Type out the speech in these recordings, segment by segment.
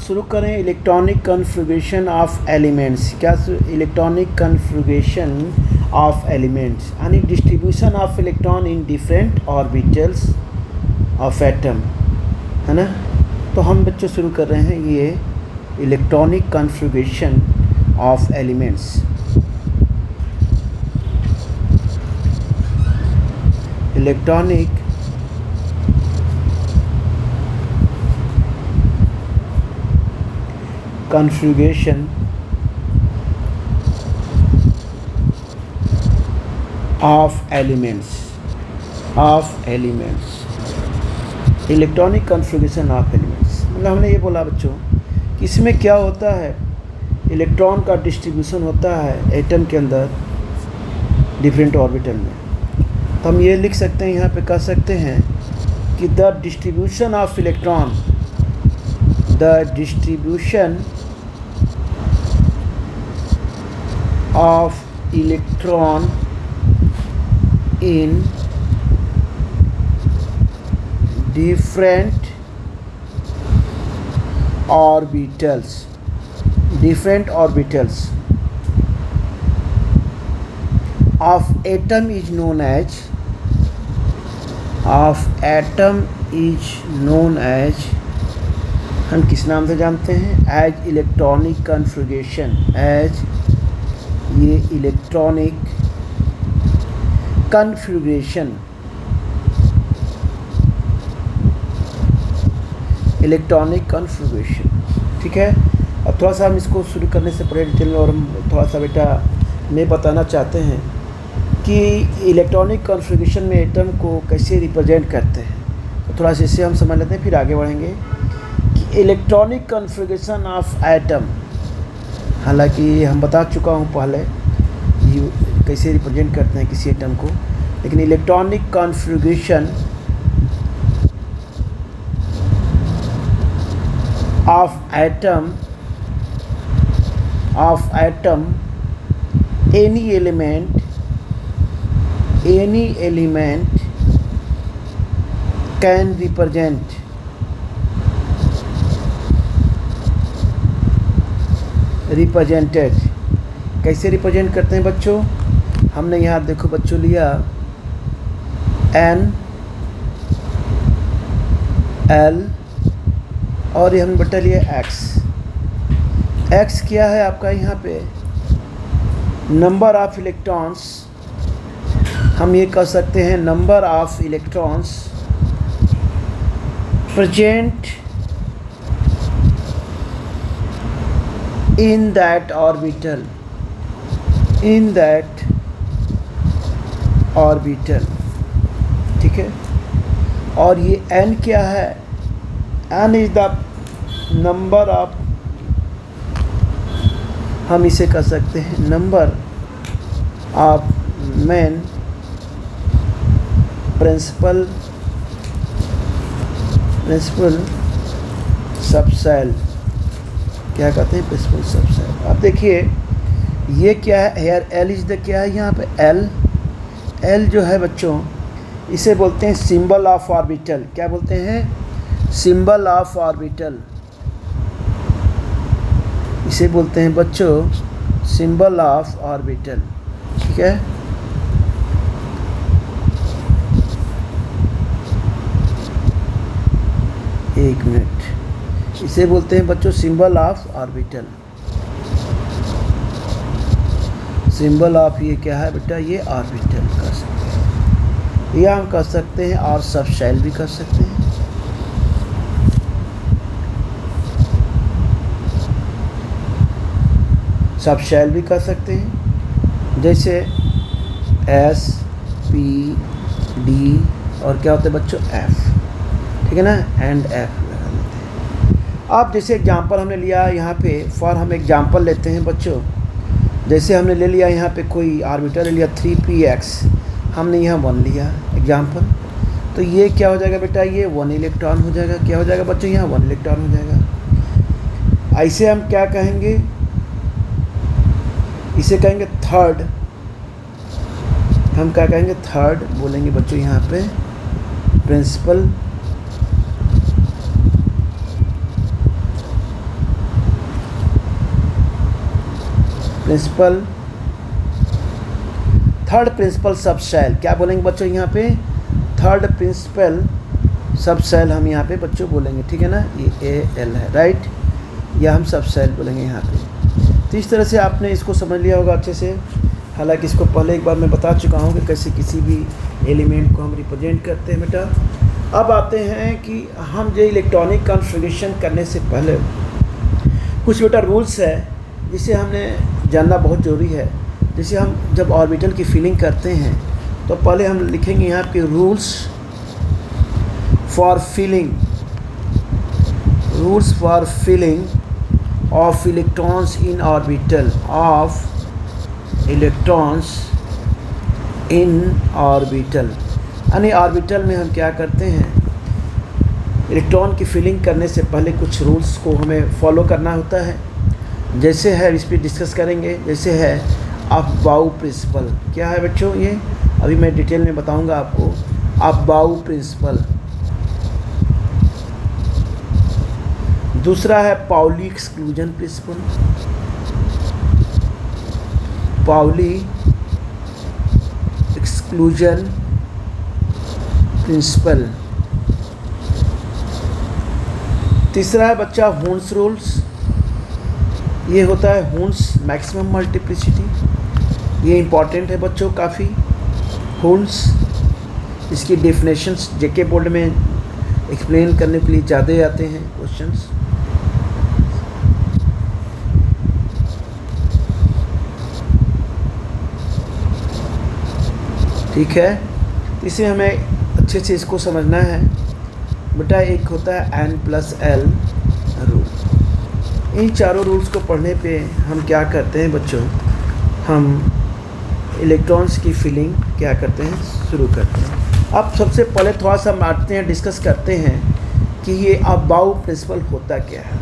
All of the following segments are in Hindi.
शुरू करें इलेक्ट्रॉनिक कन्फिग्रेशन ऑफ एलिमेंट्स। क्या इलेक्ट्रॉनिक कन्फिग्रेशन ऑफ एलिमेंट्स यानी distribution of electron in different orbitals of atom, है ना। तो हम बच्चों शुरू कर रहे हैं ये electronic configuration of elements. Electronic configuration of elements electronic configuration of elements मतलब हमने ये बोला बच्चों कि इसमें क्या होता है, इलेक्ट्रॉन का डिस्ट्रीब्यूशन होता है एटम के अंदर डिफरेंट ऑर्बिटल में। तो हम ये लिख सकते हैं, यहाँ पे कह सकते हैं कि the distribution of electron, the distribution of electron in different orbitals of atom is known as हम किस नाम से जानते हैं, एज इलेक्ट्रॉनिक कन्फिग्रेशन, एज ये इलेक्ट्रॉनिक कन्फिग्रेशन, ठीक है। अब थोड़ा सा हम इसको शुरू करने से पहले डिटेल में और हम थोड़ा सा बेटा में बताना चाहते हैं कि इलेक्ट्रॉनिक कन्फिग्रेशन में एटम को कैसे रिप्रेजेंट करते हैं। तो थोड़ा सा इससे हम समझ लेते हैं, फिर आगे बढ़ेंगे कि इलेक्ट्रॉनिक कन्फिग्रेशन ऑफ एटम, हालांकि हम बता चुका हूँ पहले ये कैसे रिप्रेजेंट करते हैं किसी एटम को, लेकिन electronic configuration of atom any element can represent represented. कैसे रिप्रेजेंट करते हैं बच्चों, हमने यहाँ देखो बच्चों लिया N L और ये हमने बटा लिया X। X क्या है आपका, यहाँ पे नंबर ऑफ इलेक्ट्रॉन्स, हम ये कह सकते हैं number of electrons present in that orbital, ठीक है। और ये n क्या है, n is the number of, हम इसे कह सकते हैं number of main principal subshell, क्या कहते हैं, प्रिंसिपल सबसेल। अब देखिए ये क्या है, हेयर एल इज द क्या है यहाँ पे, एल जो है बच्चों इसे बोलते हैं सिंबल ऑफ ऑर्बिटल। क्या बोलते हैं, सिंबल ऑफ ऑर्बिटल, इसे बोलते हैं बच्चों सिंबल ऑफ ऑर्बिटल, ठीक है। एक मिनट, इसे बोलते हैं बच्चों symbol of orbital. Symbol of ये क्या है बेटा, ये ऑर्बिटल कर सकते हैं, या हम कर सकते हैं और सबशेल भी कर सकते हैं। सबशेल भी कर सकते हैं, जैसे S P D और क्या होते हैं बच्चों F, ठीक है ना, एंड F लगा लेते हैं। अब जैसे एग्जांपल हमने लिया यहाँ पे, फॉर हम एग्जांपल लेते हैं बच्चों, जैसे हमने ले लिया यहाँ पे कोई ऑर्बिटल ले लिया 3px, हमने यहाँ 1 लिया एग्जांपल, तो ये क्या हो जाएगा बेटा, ये 1 इलेक्ट्रॉन हो जाएगा। क्या हो जाएगा बच्चों, यहाँ 1 इलेक्ट्रॉन हो जाएगा। ऐसे हम क्या कहेंगे, इसे कहेंगे थर्ड, हम क्या कहेंगे, थर्ड बोलेंगे बच्चों यहाँ पे प्रिंसिपल प्रिंसिपल, थर्ड प्रिंसिपल सब सेल, क्या बोलेंगे बच्चों यहाँ पे, थर्ड प्रिंसिपल सब सेल हम यहाँ पे बच्चों बोलेंगे, ठीक है ना, ये AL है, राइट, या हम सब सेल बोलेंगे यहाँ पे। तो इस तरह से आपने इसको समझ लिया होगा अच्छे से। हालांकि इसको पहले एक बार मैं बता चुका हूँ कि कैसे किसी भी एलिमेंट को हम रिप्रेजेंट करते हैं बेटा। अब आते हैं कि हम जो इलेक्ट्रॉनिक कॉन्फ़िगरेशन करने से पहले कुछ बेटा रूल्स है जिसे हमने जानना बहुत ज़रूरी है। जैसे हम जब ऑर्बिटल की फिलिंग करते हैं तो पहले हम लिखेंगे यहाँ पे rules for filling of electrons in orbital, यानी ऑर्बिटल में हम क्या करते हैं, इलेक्ट्रॉन की फिलिंग करने से पहले कुछ रूल्स को हमें फॉलो करना होता है। जैसे है, इस पर डिस्कस करेंगे। जैसे है अबाउ प्रिंसिपल, क्या है बच्चों ये, अभी मैं डिटेल में बताऊंगा आपको। अबाउ प्रिंसिपल, दूसरा है Pauli exclusion principle, Pauli exclusion principle. तीसरा है बच्चा हून्स रूल्स, ये होता है हून्स मैक्सिमम मल्टीप्लिसिटी, ये इम्पॉर्टेंट है बच्चों काफ़ी। हून्स, इसकी डेफिनेशंस जेके बोर्ड में एक्सप्लेन करने के लिए ज़्यादा आते हैं क्वेश्चंस। ठीक है, इसे हमें अच्छे से इसको समझना है बेटा। एक होता है N+L रूल। इन चारों रूल्स को पढ़ने पे हम क्या करते हैं बच्चों, हम इलेक्ट्रॉन्स की फिलिंग क्या करते हैं, शुरू करते हैं। अब सबसे पहले थोड़ा सा बांटते हैं, डिस्कस करते हैं कि ये अबाउ प्रिंसिपल होता क्या है।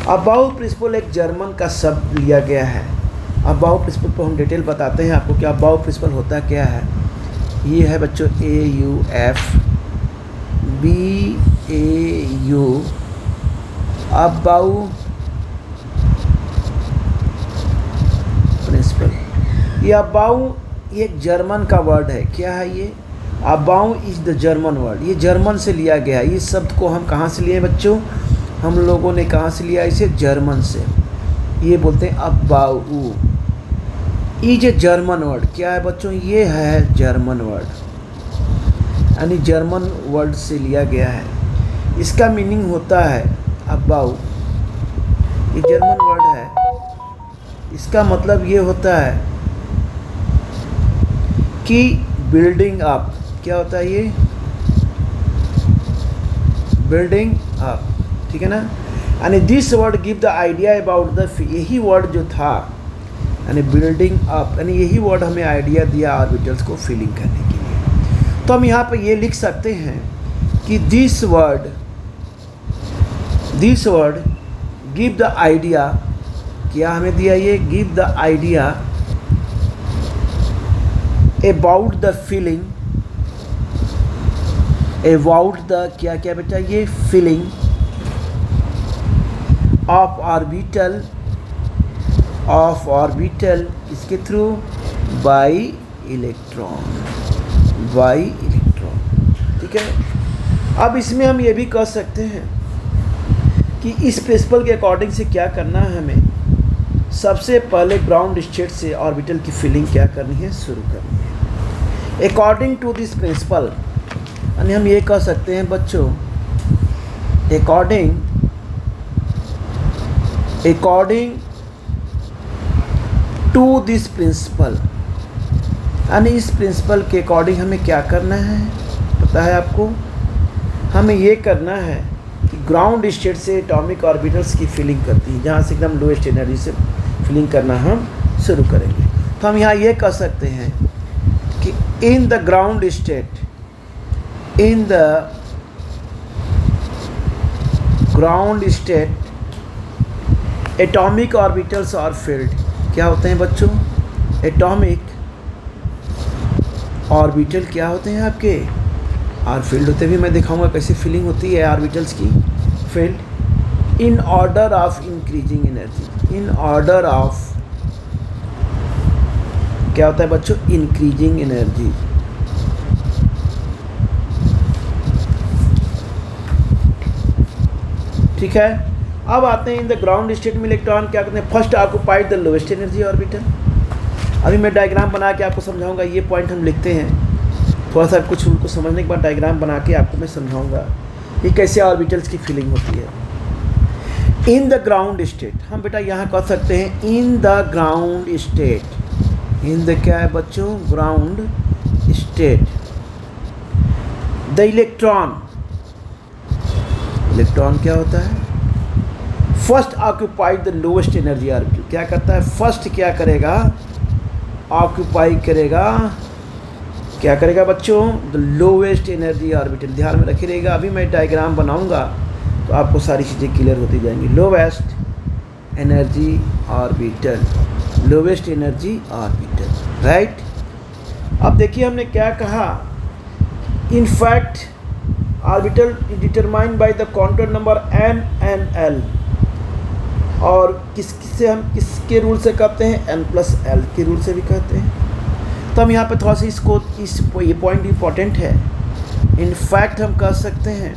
अबाउ प्रिंसिपल एक जर्मन का शब्द लिया गया है। अबाउ प्रिंसिपल पर हम डिटेल बताते हैं आपको कि अबाउ प्रिंसिपल होता क्या है। ये है बच्चों AUF BAU, अबाउ प्रिंसिपल। ये अबाउ ये एक जर्मन का वर्ड है। क्या है ये, Aufbau is the German word, ये जर्मन से लिया गया है। इस शब्द को हम कहाँ से लिए बच्चों, हम लोगों ने कहाँ से लिया इसे, जर्मन से। ये बोलते हैं Aufbau, is a German word. क्या है बच्चों, ये है जर्मन वर्ड, यानी जर्मन वर्ड से लिया गया है। इसका मीनिंग होता है अबाउ, ये जर्मन वर्ड है, इसका मतलब ये होता है कि बिल्डिंग अप। क्या होता है ये, बिल्डिंग अप, ठीक है ना। यानी this word give the idea about the, यही वर्ड जो था यानी बिल्डिंग अप, यानी यही वर्ड हमें आइडिया दिया ऑर्बिटल्स को फिलिंग करने के लिए। तो हम यहाँ पर ये लिख सकते हैं कि this word give the idea, क्या हमें दिया, ये give the idea about the filling, about the क्या क्या बेटा, ये फिलिंग ऑफ ऑर्बिटल इसके थ्रू बाय इलेक्ट्रॉन, ठीक है। अब इसमें हम ये भी कह सकते हैं कि इस प्रिंसिपल के अकॉर्डिंग से क्या करना है, हमें सबसे पहले ग्राउंड स्टेट से ऑर्बिटल की फिलिंग क्या करनी है, शुरू करनी है अकॉर्डिंग टू दिस प्रिंसिपल। यानी हम ये कह सकते हैं बच्चों, अकॉर्डिंग टू दिस प्रिंसिपल, यानी इस प्रिंसिपल के अकॉर्डिंग हमें क्या करना है, पता है आपको, हमें ये करना है कि ग्राउंड स्टेट से एटॉमिक ऑर्बिटल्स की फिलिंग करती है, जहाँ से एकदम लोएस्ट एनर्जी से फिलिंग करना हम शुरू करेंगे। तो हम यहाँ ये कह सकते हैं कि in the ground state atomic orbitals are filled. क्या होते हैं बच्चों, एटॉमिक ऑर्बिटल क्या होते हैं आपके, आर फील्ड होते भी। मैं दिखाऊंगा कैसे फिलिंग होती है ऑर्बिटल्स की field. In order of increasing energy, in order of क्या होता है बच्चों, इंक्रीजिंग एनर्जी। ठीक है, अब आते हैं इन द ग्राउंड स्टेट में इलेक्ट्रॉन क्या करते हैं, first occupied the lowest energy orbital. अभी मैं डायग्राम बना के आपको समझाऊंगा, ये पॉइंट हम लिखते हैं, थोड़ा सा कुछ उनको समझने के बाद डायग्राम बना के आपको मैं समझाऊंगा कि कैसे ऑर्बिटल्स की फीलिंग होती है। इन द ग्राउंड स्टेट, हम बेटा यहाँ कह सकते हैं इन the ground state. In the क्या है बच्चों, ground state. The electron, electron क्या होता है, first occupied the lowest energy orbital. क्या करता है, फर्स्ट क्या करेगा, ऑक्यूपाई करेगा, क्या करेगा बच्चों, द लोएस्ट एनर्जी ऑर्बिटल। ध्यान में रखी रहेगा, अभी मैं डायग्राम बनाऊंगा तो आपको सारी चीज़ें क्लियर होती जाएंगी। Lowest energy orbital, lowest energy orbital, right. अब देखिए हमने क्या कहा, in fact orbital determined by the quantum number m and l, और किससे हम किसके रूल से कहते हैं, n+l के रूल से भी कहते हैं। तो हम यहाँ पे थोड़ा सा इसको ये पॉइंट इम्पॉर्टेंट है। इन फैक्ट हम कह सकते हैं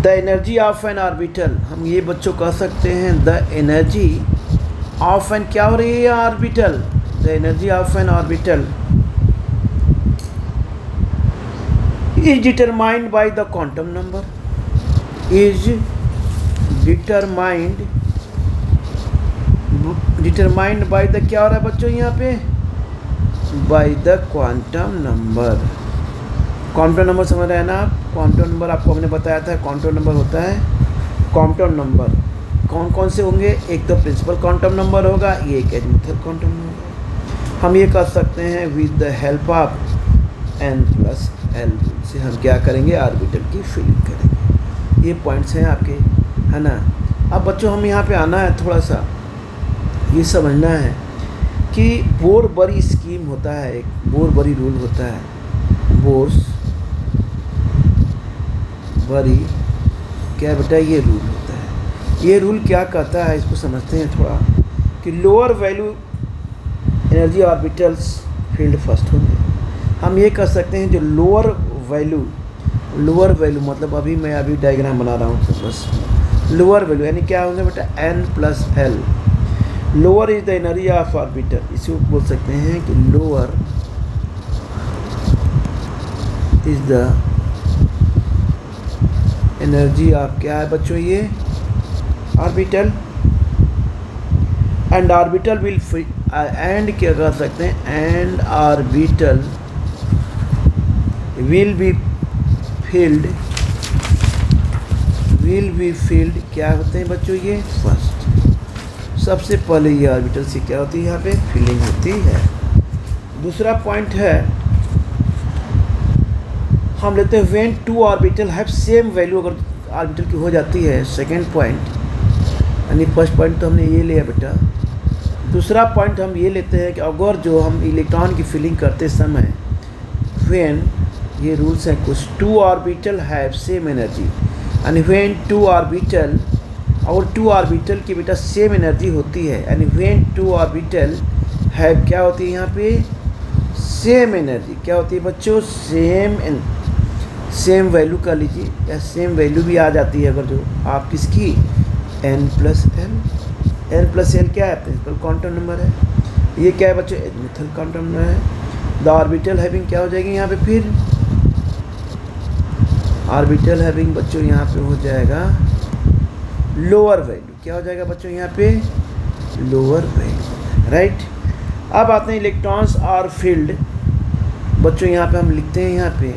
the energy of N orbital, हम ये बच्चों कह सकते हैं द एनर्जी ऑफ एन, क्या हो रही है orbital, the energy of N orbital is determined by the quantum number, is determined by the, क्या हो रहा है बच्चों यहाँ पे, by the quantum number। Quantum number समझ रहे हैं ना आप, क्वांटम नंबर आपको हमने बताया था, क्वांटम नंबर होता है, क्वांटम नंबर कौन कौन से होंगे, एक तो प्रिंसिपल क्वांटम नंबर होगा, ये एक एजीमुथल क्वांटम नंबर। हम ये कर सकते हैं with the help of n+l से हम क्या करेंगे, ऑर्बिटल की फीलिंग करेंगे। ये पॉइंट्स हैं आपके, है ना। अब बच्चों हम यहाँ पे आना है, थोड़ा सा ये समझना है कि बोर बरी स्कीम होता है, एक बोर बरी रूल होता है, बोर्स बरी क्या बेटा, ये रूल होता है। ये रूल क्या कहता है, इसको समझते हैं थोड़ा, कि lower value energy orbitals field first होंगे। हम ये कह सकते हैं जो लोअर वैल्यू मतलब अभी मैं अभी डायग्राम बना रहा हूँ, तो बस लोअर वैल्यू यानी क्या होंगे बेटा, n+l। Lower is the energy of orbital, इसी को बोल सकते हैं कि lower is the energy of, क्या है बच्चों ये, orbital. And orbital will, and क्या कर सकते हैं, and orbital will be filled, क्या होते हैं बच्चों ये, फर्स्ट। सबसे पहले ये ऑर्बिटल से क्या होती है, यहाँ पे फिलिंग होती है। दूसरा पॉइंट है, हम लेते हैं when to orbital have same value, अगर ऑर्बिटल की हो जाती है, सेकेंड पॉइंट, यानी फर्स्ट पॉइंट तो हमने ये लिया बेटा। दूसरा पॉइंट हम ये लेते हैं कि अगर जो हम इलेक्ट्रॉन की फिलिंग करते समय, व्हेन, ये रूल्स हैं कुछ, to orbital have same energy, यानी व्हेन टू ऑर्बिटल, और टू ऑर्बिटल की बेटा सेम एनर्जी होती है, यानी व्हेन टू ऑर्बिटल हैव, क्या होती है यहाँ पे, सेम एनर्जी। क्या होती है बच्चों, सेम वैल्यू का लीजिए, या सेम वैल्यू भी आ जाती है अगर जो आप किसकी, n+l। n+l क्या है, प्रिंसिपल क्वांटम नंबर है। ये क्या है बच्चों, एजीमुथल क्वांटम नंबर है। द ऑर्बिटल हैविंग क्या हो जाएगी यहाँ पे, फिर ऑर्बिटल हैविंग बच्चों यहाँ पे हो जाएगा लोअर वैल्यू, क्या हो जाएगा बच्चों यहाँ पे, लोअर वैल्यू, राइट। अब आते हैं इलेक्ट्रॉन्स आर फील्ड, बच्चों यहाँ पे हम लिखते हैं यहाँ पे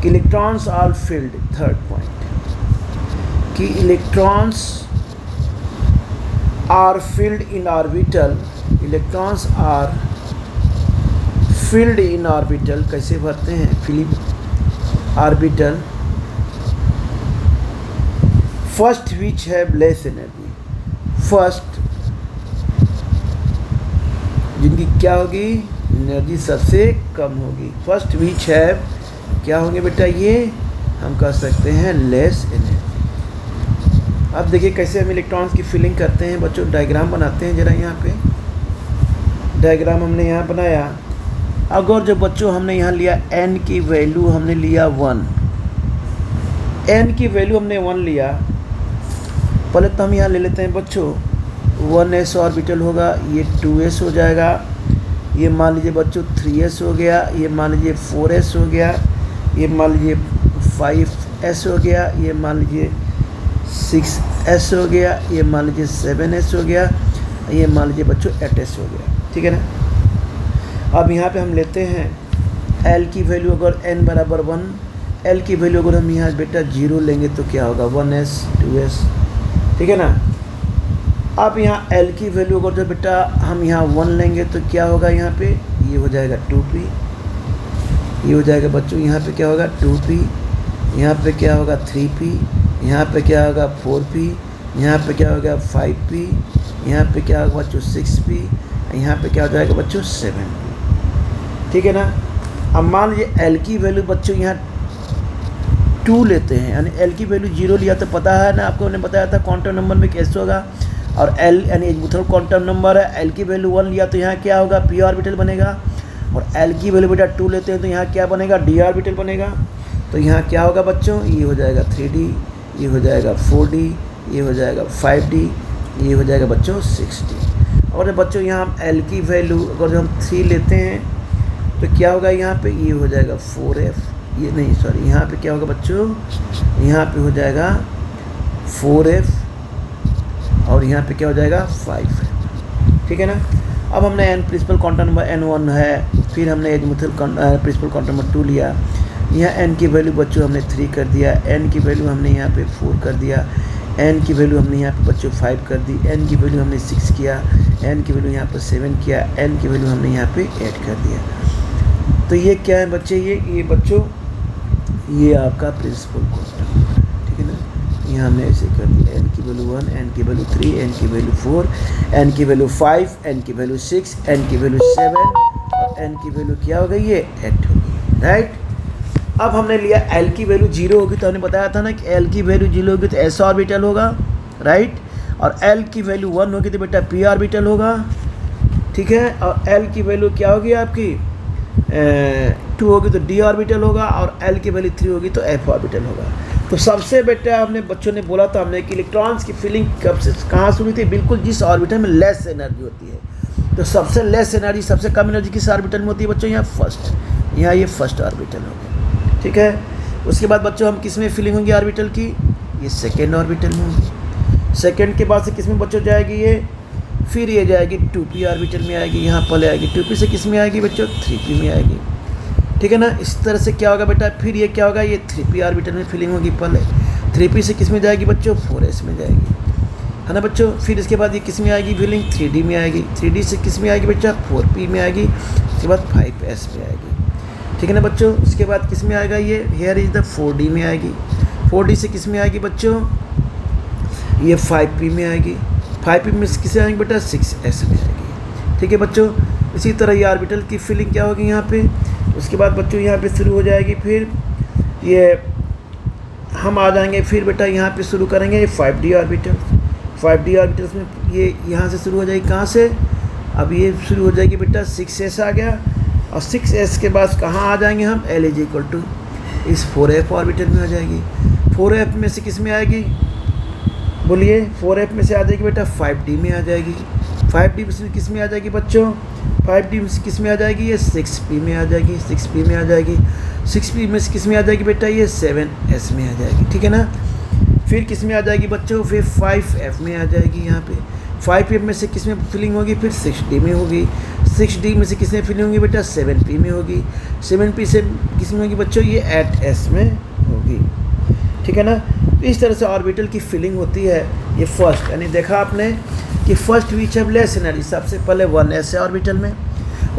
कि electrons are filled, third point, कि electrons are filled in orbital, electrons are filled in orbital, कैसे भरते हैं, fill up orbital first which have less energy, first जिनकी क्या होगी, एनर्जी सबसे कम होगी, फर्स्ट विच हैव, क्या होंगे बेटा ये, हम कह सकते हैं लेस एनर्जी। अब देखिए कैसे हम इलेक्ट्रॉन्स की फिलिंग करते हैं बच्चों, डायग्राम बनाते हैं जरा यहाँ पे। डायग्राम हमने यहाँ बनाया। अगर जो बच्चों हमने यहाँ लिया n की वैल्यू हमने लिया 1, n की वैल्यू हमने 1 लिया। पहले तो हम यहाँ ले लेते हैं बच्चों 1s ऑर्बिटल होगा, ये 2s हो जाएगा, ये मान लीजिए बच्चों 3s हो गया, ये मान लीजिए 4s हो गया, ये मान लीजिए 5s हो गया, ये मान लीजिए 6s हो गया, ये मान लीजिए 7s हो गया, ये मान लीजिए बच्चों 8s हो गया। ठीक है ना। अब यहाँ पे हम लेते हैं l की वैल्यू, अगर n बराबर 1, l की वैल्यू अगर हम यहाँ बेटा 0 लेंगे तो क्या होगा 1s 2s। ठीक है ना। अब यहाँ l की वैल्यू अगर जो बेटा हम यहाँ 1 लेंगे तो क्या होगा, यहाँ पे ये हो जाएगा 2p, ये हो जाएगा बच्चों यहाँ पे क्या होगा 2p, यहाँ पे क्या होगा 3p, यहाँ पे क्या होगा 4p, यहाँ पे क्या होगा 5p, यहाँ पे क्या होगा बच्चों 6p, यहाँ पे क्या हो जाएगा बच्चों 7p। ठीक है ना। अब मान लीजिए l की वैल्यू बच्चों यहाँ 2 लेते हैं, यानी l की वैल्यू 0 लिया तो पता है ना आपको, मैंने बताया था क्वांटम नंबर में कैसे होगा। और l यानी एजीमुथल क्वांटम नंबर है, l की वैल्यू 1 लिया तो यहाँ क्या होगा p ऑर्बिटल बनेगा, और l की वैल्यू बेटा 2 लेते हैं तो यहाँ क्या बनेगा d ऑर्बिटल बनेगा। तो यहाँ क्या होगा बच्चों, ये हो जाएगा 3d, ये हो जाएगा 4d, ये हो जाएगा 5d, ये हो जाएगा बच्चों 6d। और बच्चों यहाँ हम l की वैल्यू अगर हम 3 लेते हैं तो क्या होगा, यहाँ पे ये हो जाएगा 4f, ये नहीं सॉरी यहाँ पे क्या होगा बच्चों, यहाँ पे हो जाएगा 4f और यहाँ पे क्या हो जाएगा 5f। ठीक है ना। अब हमने n principal quantum number n1 है, फिर हमने एजीमुथल प्रिंसिपल क्वांटम नंबर 2 लिया। यहाँ n की वैल्यू बच्चों हमने 3 कर दिया, n की वैल्यू हमने यहाँ पे 4 कर दिया, n की वैल्यू हमने यहाँ पे बच्चों 5 कर दी, n की वैल्यू हमने 6 किया, n की वैल्यू यहाँ पर 7 किया, n की वैल्यू हमने यहाँ पे 8 कर दिया। तो ये क्या है बच्चे, ये बच्चों ये आपका प्रिंसिपल क्वांटम नंबर। ठीक है ना। यहाँ हमने ऐसे कर दिया n की वैल्यू 1, n की वैल्यू 3, n की वैल्यू 4, n की वैल्यू 5, n की वैल्यू 6, n की वैल्यू 7 और n की वैल्यू क्या हो गई, ये 8 होगी। राइट। अब हमने लिया l की वैल्यू 0 होगी, तो हमने बताया था ना कि l की वैल्यू 0 होगी तो s ऑर्बिटल होगा। राइट। और l की वैल्यू 1 होगी तो बेटा p ऑर्बिटल होगा। ठीक है। और l की वैल्यू क्या होगी आपकी 2 होगी तो d ऑर्बिटल होगा, और l की वैल्यू 3 होगी तो f ऑर्बिटल होगा। तो सबसे बेटा हमने बच्चों ने बोला था हमने कि इलेक्ट्रॉन्स की फीलिंग कब से कहाँ शुरू हुई थी, बिल्कुल जिस ऑर्बिटल में लेस एनर्जी होती है। तो सबसे लेस एनर्जी, सबसे कम एनर्जी किस ऑर्बिटल में होती है बच्चों, यहाँ फर्स्ट, यहाँ ये फर्स्ट ऑर्बिटल हो गया। ठीक है। उसके बाद बच्चों हम किस में फीलिंग होंगी ऑर्बिटल की, ये सेकेंड ऑर्बिटल में होगी। सेकेंड के बाद से किस में बच्चों जाएगी, ये फिर ये जाएगी 2p ऑर्बिटल में आएगी, यहाँ पहले आएगी 2p से किस में आएगी बच्चों 3p में आएगी। ठीक है ना। इस तरह से क्या होगा बेटा, फिर ये क्या होगा, ये 3p ऑर्बिटल में फीलिंग होगी, पहले 3p से किस में जाएगी बच्चों 4s में जाएगी, है ना बच्चों। फिर इसके बाद ये किस में आएगी फीलिंग 3d में आएगी, 3d से किस में आएगी बच्चा 4p में आएगी, उसके बाद 5s में आएगी। ठीक है ना बच्चों। उसके बाद किस में आएगा, ये हेयर इज द 4d में आएगी, 4d से किस में आएगी बच्चों, ये 5p में आएगी, 5p में किसे आएंगे बेटा 6s में आएगी। ठीक है बच्चों। इसी तरह ये ऑर्बिटल की फीलिंग क्या होगी यहाँ पे। उसके बाद बच्चों यहाँ पे शुरू हो जाएगी, फिर ये हम आ जाएंगे, फिर बेटा यहाँ पे शुरू करेंगे ये 5d ऑर्बिटल। 5d ऑर्बिटल्स में ये यहाँ से शुरू हो जाएगी, कहाँ से, अब ये शुरू हो जाएगी बेटा 6s आ गया, और 6s के बाद कहाँ आ जाएंगे हम, l इज इक्वल टू इस 4f ऑर्बिटल में आ जाएगी। 4f में से किस में आएगी बोलिए, 4f में से आ जाएगी बेटा 5d में आ जाएगी, 5d में किस में आ जाएगी बच्चों, 5d में किस में आ जाएगी, ये 6p में आ जाएगी, 6p में आ जाएगी, 6p में से किस में आ जाएगी बेटा, ये 7s में आ जाएगी। ठीक है ना। फिर किस में आ जाएगी बच्चों, फिर 5f में आ जाएगी, यहाँ पे 5f में से किस में फिलिंग होगी, फिर 6d में होगी, 6d में से किस में फिलिंग होगी बेटा 7p में होगी, 7p से किस में होगी बच्चों, ये 8s में होगी। ठीक है ना। तो इस तरह से ऑर्बिटल की फिलिंग होती है। ये फर्स्ट, यानी देखा आपने कि first which have less energy, सबसे पहले 1s ऑर्बिटल में,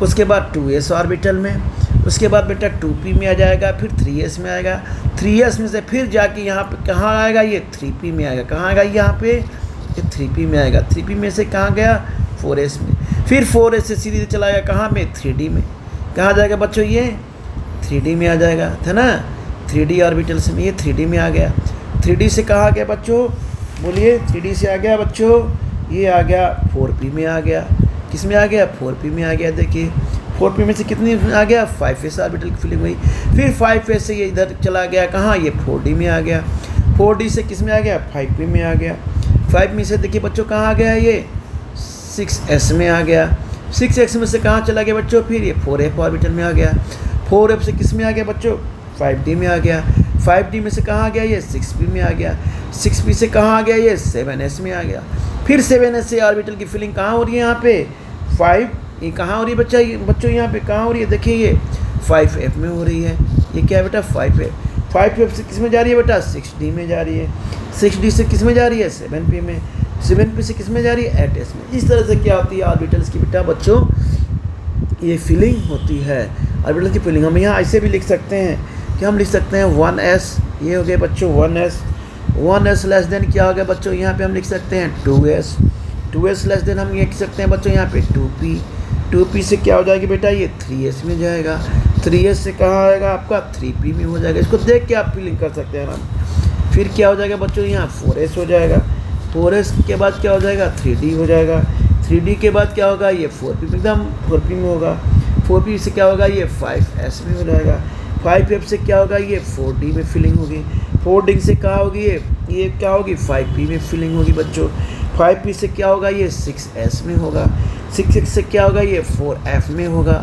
उसके बाद 2s ऑर्बिटल में, उसके बाद बेटा 2p में आ जाएगा, फिर 3s में आएगा, 3s में से फिर जाके यहाँ पे कहाँ आएगा, ये 3p में आएगा, कहाँ आएगा यहाँ पे, ये 3p में आएगा, 3p में से कहाँ गया 4s में, फिर 4s से सीधे चला गया कहाँ में 3d में, कहाँ जाएगा बच्चों ये 3d में आ जाएगा, था ना। 3d ऑर्बिटल से ये 3d में आ गया, 3d से कहाँ आ गया बच्चों बोलिए, 3d से आ गया बच्चों, ये आ गया 4p में आ गया। किस में आ गया, 4p में आ गया। देखिए 4p में से कितनी आ गया, 5s ऑर्बिटल की फिलिंग हुई। फिर 5s से ये इधर चला गया कहाँ, ये 4d में आ गया। 4d से किस में आ गया, 5p में आ गया। 5 में से देखिए बच्चों कहाँ आ गया, ये 6s में आ गया। 6s में से कहाँ चला गया बच्चों, फिर ये 4f ऑर्बिटल में आ गया। 4f से किस में आ गया बच्चों, 5d में आ गया। 5d में से कहाँ आ गया, ये 6p में आ गया। 6p से कहाँ आ गया, ये 7s में आ गया। फिर 7s से ऑर्बिटल की फिलिंग कहाँ हो रही है, यहाँ पे 5, ये कहाँ हो रही है बच्चों यहाँ पे कहाँ हो रही है, देखिए ये 5f में हो रही है। ये क्या है बेटा, 5f। 5f से किस में जा रही है बेटा, 6d में जा रही है। 6d से किस में जा रही है, 7p में। 7p से किस में जा रही है, 8s में। इस तरह से क्या होती है ऑर्बिटल्स की बेटा बच्चों, ये फिलिंग होती है। ऑर्बिटल की फिलिंग हम यहाँ ऐसे भी लिख सकते हैं कि हम लिख सकते हैं 1s, ये हो गया बच्चों 1s लेस देन क्या हो गया बच्चों, यहाँ पे हम लिख सकते हैं 2s लेस देन हम ये लिख सकते हैं बच्चों यहाँ पे 2p से क्या हो जाएगी बेटा, ये 3s में जाएगा। 3s से कहाँ आएगा आपका, 3p में हो जाएगा। इसको देख के आप फिलिंग कर सकते हैं ना। फिर क्या हो जाएगा बच्चों, यहाँ 4s हो जाएगा। 4s के बाद क्या हो जाएगा, 3d हो जाएगा। 3d के बाद क्या होगा, ये 4p में, एकदम 4p में होगा। 4p से क्या होगा, ये 5s में हो जाएगा। 5f से क्या होगा, ये 4d में फिलिंग होगी। 4d से कहाँ होगी, ये क्या होगी, 5p में फिलिंग होगी बच्चों। 5p से क्या होगा, ये 6s में होगा। 6s से क्या होगा, ये 4f में होगा।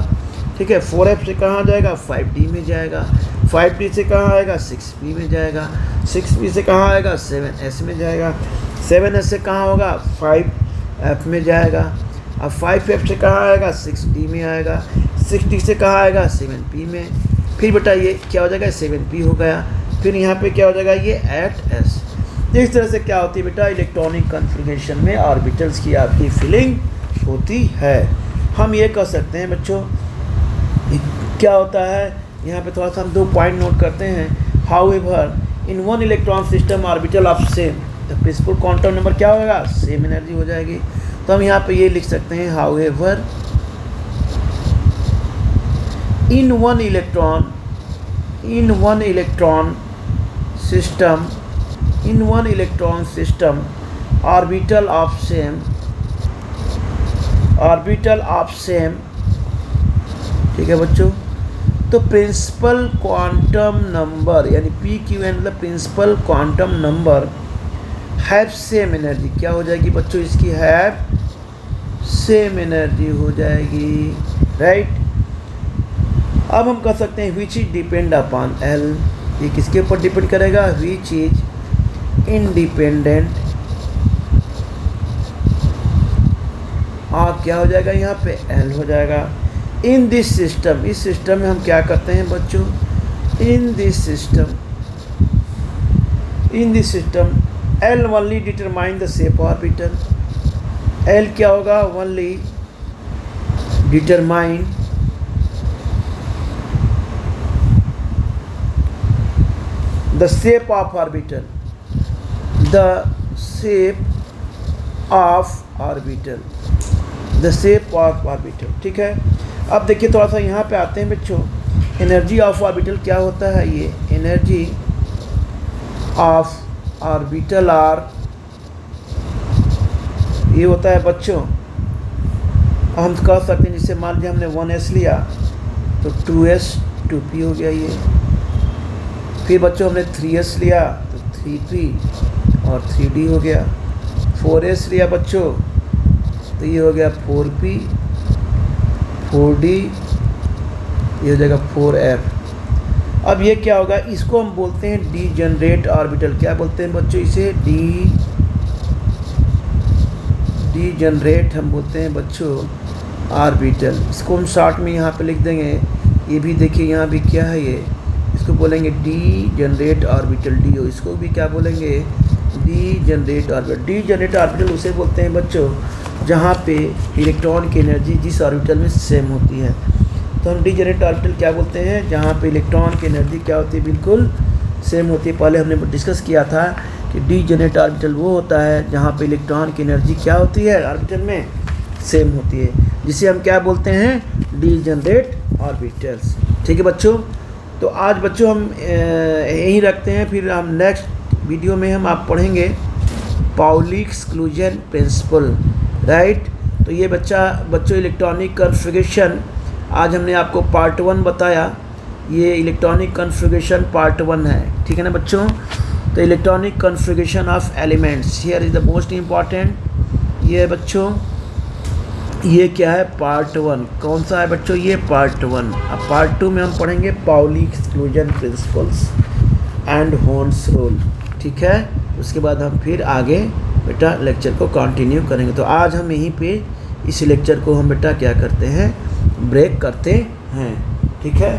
ठीक है, 4f से कहाँ जाएगा, 5d में जाएगा। 5d से कहाँ आएगा, 6p में जाएगा। 6p से कहाँ आएगा, 7s में जाएगा। 7s से कहाँ होगा, 5f में जाएगा। अब 5f से कहाँ आएगा, 6d में आएगा। 6d से कहाँ आएगा, 7p में। फिर बेटा ये क्या हो जाएगा, 7p हो गया। फिर यहाँ पे क्या हो जाएगा, ये 8s। इस तरह से क्या होती है बेटा, इलेक्ट्रॉनिक कॉन्फ़िगरेशन में ऑर्बिटल्स की आपकी फिलिंग होती है। हम ये कह सकते हैं बच्चों, क्या होता है यहाँ पे थोड़ा सा हम 2 पॉइंट नोट करते हैं। However in one electron system orbital of same the principal quantum number क्या होगा, सेम एनर्जी हो जाएगी। तो हम यहाँ पे ये लिख सकते हैं, however in one electron system orbital of same, ठीक है बच्चों। तो प्रिंसिपल क्वांटम नंबर यानी PQN मतलब principal quantum number have same energy, क्या हो जाएगी बच्चों, इसकी हैव सेम एनर्जी हो जाएगी, राइट। अब हम कह सकते हैं which is depend upon L, ये किसके ऊपर डिपेंड करेगा, विच इज इंडिपेंडेंट, क्या हो जाएगा यहाँ पे L हो जाएगा। इन दिस सिस्टम, इस सिस्टम में हम क्या करते हैं बच्चों, in this system L only determine the shape orbital. L क्या होगा, only determine the shape of orbital, the shape of orbital, ठीक है। अब देखिए थोड़ा सा यहाँ पे आते हैं बच्चों, एनर्जी ऑफ ऑर्बिटल क्या होता है, ये एनर्जी ऑफ ऑर्बिटल आर, ये होता है बच्चों, हम कह सकते हैं जिससे मान लीजिए हमने 1s लिया तो 2s 2p हो गया ये। फिर बच्चों हमने 3s लिया तो 3p और 3d हो गया। 4s लिया बच्चों तो ये हो गया 4p 4d, ये हो जाएगा 4f। अब ये क्या होगा, इसको हम बोलते हैं डीजनरेट ऑर्बिटल। क्या बोलते हैं बच्चों इसे, डीजनरेट हम बोलते हैं बच्चों ऑर्बिटल। इसको हम शॉर्ट में यहाँ पे लिख देंगे। ये भी देखिए यहाँ भी क्या है, ये इसको बोलेंगे डीजनरेट ऑर्बिटल, DO। इसको भी क्या बोलेंगे, डीजनरेट ऑर्बिटल। डीजनरेट ऑर्बिटल उसे बोलते हैं बच्चों जहाँ पे इलेक्ट्रॉन की एनर्जी जिस ऑर्बिटल में सेम होती है। तो हम डीजनरेट ऑर्बिटल क्या बोलते हैं, जहाँ पे इलेक्ट्रॉन की एनर्जी क्या होती है, बिल्कुल सेम होती है। पहले हमने डिस्कस किया था कि डीजनरेट ऑर्बिटल वो होता है जहाँ पे इलेक्ट्रॉन की एनर्जी क्या होती है, ऑर्बिटल में सेम होती है, जिसे हम क्या बोलते हैं, डीजनरेट ऑर्बिटल्स। ठीक है बच्चों, तो आज बच्चों हम यहीं रखते हैं। फिर हम नेक्स्ट वीडियो में हम आप पढ़ेंगे पाउली एक्सक्लूजन प्रिंसिपल, राइट। तो ये बच्चों इलेक्ट्रॉनिक कॉन्फ़िगरेशन आज हमने आपको पार्ट 1 बताया। ये इलेक्ट्रॉनिक कॉन्फ़िगरेशन पार्ट 1 है, ठीक है ना बच्चों। तो electronic configuration of elements here is the most important. ये बच्चों ये क्या है, पार्ट 1। कौन सा है बच्चों, ये पार्ट 1। अब पार्ट 2 में हम पढ़ेंगे Pauli exclusion principles and Hund's rule, ठीक है। उसके बाद हम फिर आगे बेटा लेक्चर को कंटिन्यू करेंगे। तो आज हम यहीं पे इस लेक्चर को हम बेटा क्या करते हैं, ब्रेक करते हैं, ठीक है।